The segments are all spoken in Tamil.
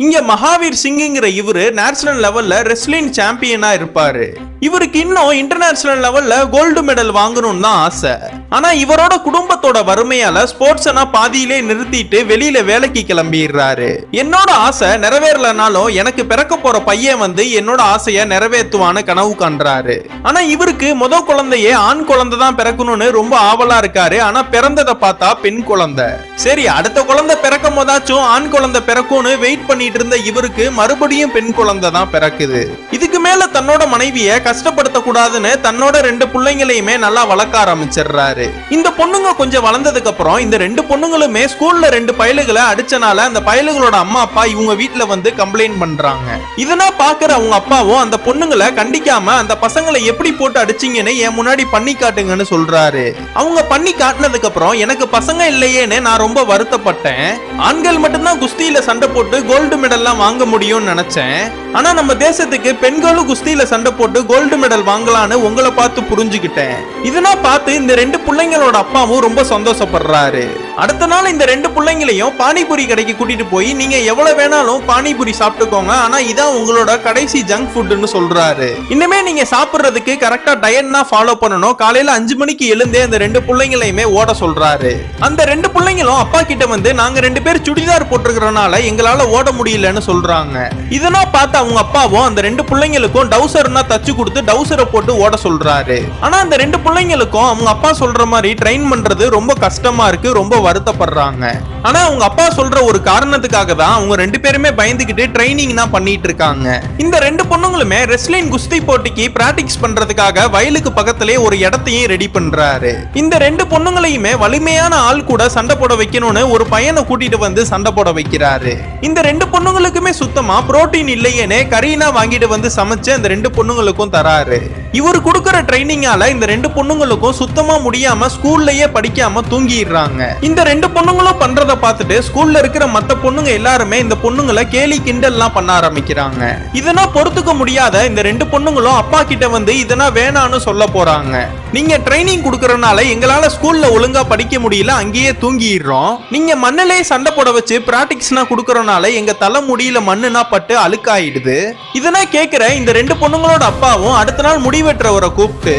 இங்க மகாவீர் சிங்கிற இவரு நேஷனல் லெவல்ல ரெஸ்லிங் சாம்பியனா இருப்பாரு. இவருக்கு இன்னும் இன்டர்நேஷனல் லெவல்ல கோல்டு மெடல் வாங்கணும்னு தான் ஆசை. ஆனா இவரோட குடும்பத்தோட வறுமையால ஸ்போர்ட்ஸ்னா பாதியிலே நிறுத்திட்டு வெளியில வேலைக்கு கிளம்பிடுறாரு. என்னோட ஆசை நிறைவேறலனாலும் எனக்கு பிறக்க போற பையன் வந்து என்னோட ஆசைய நிறைவேற்றுவான்னு கனவு காண்றாரு. ஆனா இவருக்கு முத குழந்தையே ஆண் குழந்தை தான் பிறக்கணும்னு ரொம்ப ஆவலா இருக்காரு. ஆனா பிறந்ததை பார்த்தா பெண் குழந்தை. சரி, அடுத்த குழந்தை பிறக்கும் போதாச்சும் ஆண் குழந்தை பிறக்கும்னு வெயிட் பண்ணிட்டு இருந்த இவருக்கு மறுபடியும் பெண் குழந்தை தான் பிறக்குது. இதுக்கு மேல தன்னோட மனைவிய கஷ்டப்படுத்த கூடாதுன்னு தன்னோட 2 பிள்ளைங்களையுமே நல்லா வளர்க்க ஆரம்பிச்சிடுறாரு. இந்த பொண்ணுங்க கொஞ்சம் வளர்ந்ததுக்கு அப்புறம் இந்த 2 பொண்ணுங்களுமே ஸ்கூல்ல 2 பயலுகளை அடிச்சனால அந்த பயலுகளோட அம்மா அப்பா இவங்க வீட்டுல வந்து கம்ப்ளைண்ட் பண்றாங்க. இதெல்லாம் பாக்குற அவங்க அப்பாவும் அந்த பொண்ணுங்களை கண்டிக்காம அந்த பசங்களை எப்படி போட்டு அடிச்சீங்கன்னு என் முன்னாடி பண்ணி காட்டுங்கன்னு சொல்றாரு. அவங்க பண்ணி காட்டினதுக்கு அப்புறம் எனக்கு பசங்க இல்லையேன்னு நான் ரொம்ப வருத்தப்பட்டேன். ஆண்கள் மட்டும்தான் குஸ்தியில சண்டை போட்டு கோல்டு மெடல்லாம் வாங்க முடியும்னு நினைச்சேன். ஆனா நம்ம தேசத்துக்கு பெண்களும் குஸ்தியில சண்டை போட்டு கோல்டு மெடல் வாங்கலான்னு உங்களை பார்த்து புரிஞ்சுக்கிட்டேன். இதெல்லாம் பார்த்து இந்த 2 பிள்ளைங்களோட அப்பாவும் ரொம்ப சந்தோஷப்படுறாரு. அடுத்த நாள் இந்த 2 பிள்ளைங்களையும் பானிபூரி கடைக்கு கூட்டிட்டு போய் நீங்க எவ்வளவு வேணாலும் பானிபூரி சாப்பிட்டுக்கோங்க, ஆனா இதான் உங்களோட கடைசி ஜங்க் ஃபுட்னு சொல்றாரு. இன்னுமே நீங்க சாப்பிடுறதுக்கு கரெக்டா டயட் தான் ஃபாலோ பண்ணணும். காலையில 5 மணிக்கு எழுந்தே அந்த 2 பிள்ளைங்களையுமே ஓட சொல்றாரு. அந்த 2 பிள்ளைங்களும் அப்பா கிட்ட வந்து நாங்க 2 பேர் சுடிதார் போட்டிருக்கிறனால எங்களால ஓட முடியலன்னு சொல்றாங்க. இதெல்லாம் பார்த்து அவங்க அப்பாவும் அந்த 2 பிள்ளைங்களுக்கும் டவுசர்னா தச்சு கொடுத்து டவுசரை போட்டு ஓட சொல்றாரு. ஆனா அந்த 2 பிள்ளைங்களுக்கும் அவங்க அப்பா சொல்ற மாதிரி ட்ரெயின் பண்றது ரொம்ப கஷ்டமா இருக்கு, ரொம்ப வருத்தப்படுறாங்க. ஆனா அவங்க அப்பா சொல்ற ஒரு காரணத்துக்காக தான் அவங்க 2 பேருமே பயந்துகிட்டு ட்ரைனிங் தான் பண்ணிட்டு இருக்காங்க. இந்த 2 பொண்ணுங்களுமே ரெஸ்லிங் குஸ்தி போட்டிக்கு பிராக்டிஸ் பண்றதுக்காக வயலுக்கு பக்கத்திலே ஒரு இடத்தையும் ரெடி பண்றாரு. இந்த 2 பொண்ணுங்களையுமே வலிமையான ஆள் கூட சண்டை போட வைக்கணும்னு ஒரு பையனை கூட்டிட்டு வந்து சண்டை போட வைக்கிறாரு. இந்த 2 பொண்ணுங்களுக்குமே சுத்தமா புரோட்டீன் இல்லையேனே கரீனா வாங்கிட்டு வந்து சமைச்சு அந்த 2 பொண்ணுங்களுக்கும் தராரு. இவர் கொடுக்கிற ட்ரைனிங்கால இந்த 2 பொண்ணுங்களுக்கும் சுத்தமா முடியாம ஸ்கூல்லயே படிக்காம தூங்கிடுறாங்க. இந்த 2 பொண்ணுங்களும் பண்றத பார்த்துட்டு ஸ்கூல்ல இருக்கிற மத்த பொண்ணுங்க எல்லாருமே இந்த பொண்ணுங்களை கேலி கிண்டல்லாம் பண்ண ஆரம்பிக்கிறாங்க. இதெல்லாம் பொறுத்துக்க முடியாத இந்த 2 பொண்ணுங்களும் அப்பா கிட்ட வந்து இதெல்லாம் வேணான்னு சொல்ல போறாங்க. நீங்க ட்ரைனிங் கொடுக்கறனால எங்களால ஸ்கூல்ல ஒழுங்கா படிக்க முடியல, அங்கேயே தூங்கிடுறோம். நீங்க மண்ணிலே சண்டை போட வச்சு பிராக்டிஸ்னா கொடுக்கறனால எங்க தலை முடியல மண்ணுனா பட்டு அழுக்காயிடுது. இதெல்லாம் கேட்கிற இந்த 2 பொண்ணுங்களோட அப்பாவும் அடுத்த நாள் முடி வெட்டுறவரை கூப்பிட்டு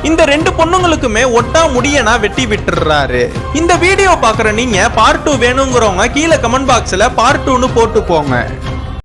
இந்த 2 பொண்ணுங்களுக்குமே ஒட்டா முடியனா வெட்டி விட்டுறாரு. இந்த வீடியோ பாக்குற நீங்க பார்ட் 2 வேணுங்கிறவங்க கீழே கமெண்ட் பாக்ஸ்ல பார்ட் 2ன்னு போட்டு போங்க.